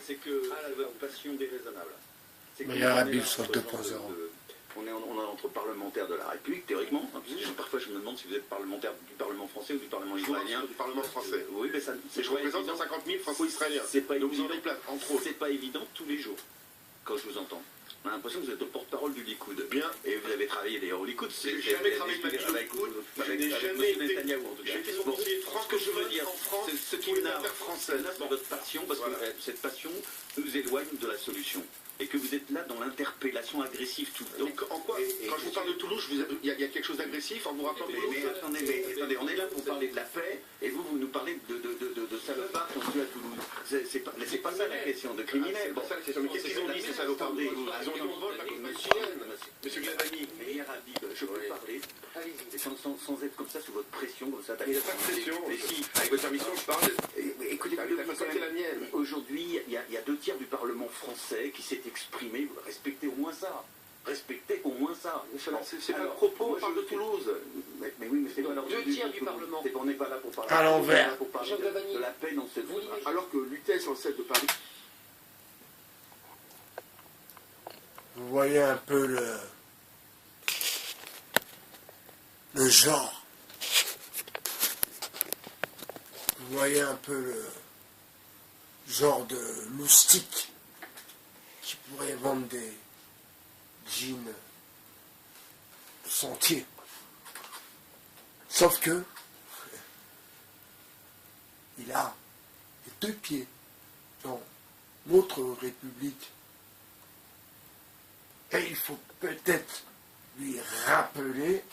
C'est que votre passion déraisonnable. Meilleur habile sur 2.0. On est entre parlementaires de la République, théoriquement. Hein, parce que parfois, je me demande si vous êtes parlementaire du Parlement français ou du Parlement israélien. Du Parlement français. Oui, mais ça. Je représente 150 000 franco-israéliens. Donc vous en avez place, entre autres. C'est pas évident tous les jours, quand je vous entends. On a l'impression que vous êtes le porte-parole du Likoud. Bien. Et vous avez travaillé d'ailleurs au Likoud. J'ai jamais travaillé avec le Likoud. Je n'ai jamais été Netanyahou, en tout cas. J'ai été son conseiller de France. Ce que je veux dire, en France, ce qui m'énerve, c'est votre passion, parce que cette passion nous éloigne de la solution. Et que vous êtes là dans l'interpellation agressive tout le temps. Donc en quoi Quand je vous parle de Toulouse, il y a quelque chose d'agressif en vous rappelant Toulouse. Mais attendez, on est là pour parler de la paix, et vous nous parlez de salopards qui ont tué à Toulouse. C'est pas ça la question de criminels. C'est ça la question. Mais qu'est-ce qu'ils ont dit ces salopards? Ils ont dit on vole la côte mexicaine. Monsieur Glavani. Mais hier, je peux parler sans être comme ça sous votre pression, comme ça. Il n'y a pas de pression. Mais si, avec votre permission, je parle. Écoutez, la façon qui est la mienne. Aujourd'hui, il y a 2 tiers du Parlement français qui s'est exprimé. Respectez au moins ça. Respectez au moins ça. C'est pas le propos, on parle de Toulouse. Mais oui, mais c'est pas l'heure 2 tiers du Parlement. On n'est pas là pour parler. À l'envers. De la paix dans ce monde. Alors que l'UTS en 7 de Paris. Vous voyez un peu le genre. Vous voyez un peu le genre de loustique qui pourrait vendre des jeans sentiers. Sauf que il a les 2 pieds dans notre République. Et il faut peut-être lui rappeler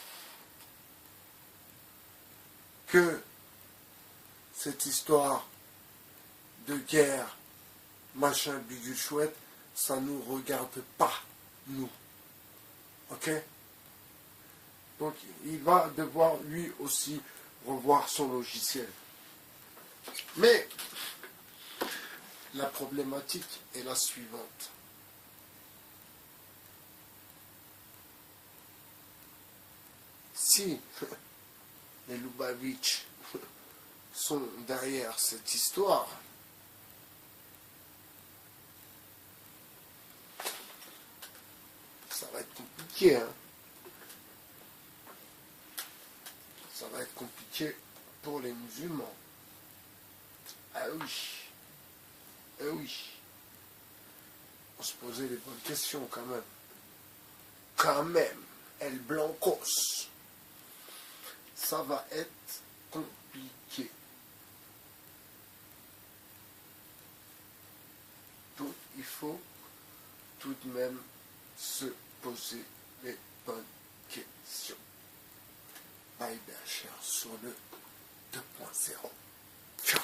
que cette histoire de guerre, machin, bidule chouette, ça ne nous regarde pas, nous. Ok? Donc il va devoir lui aussi revoir son logiciel. Mais la problématique est la suivante. Si les Lubavitch sont derrière cette histoire, ça va être compliqué, hein. Ça va être compliqué pour les musulmans. Ah oui. Ah oui. On se posait les bonnes questions quand même. Quand même. El Blancos. Ça va être compliqué. Donc il faut tout de même se poser les bonnes questions. Bye bien cher sur le 2.0. Ciao.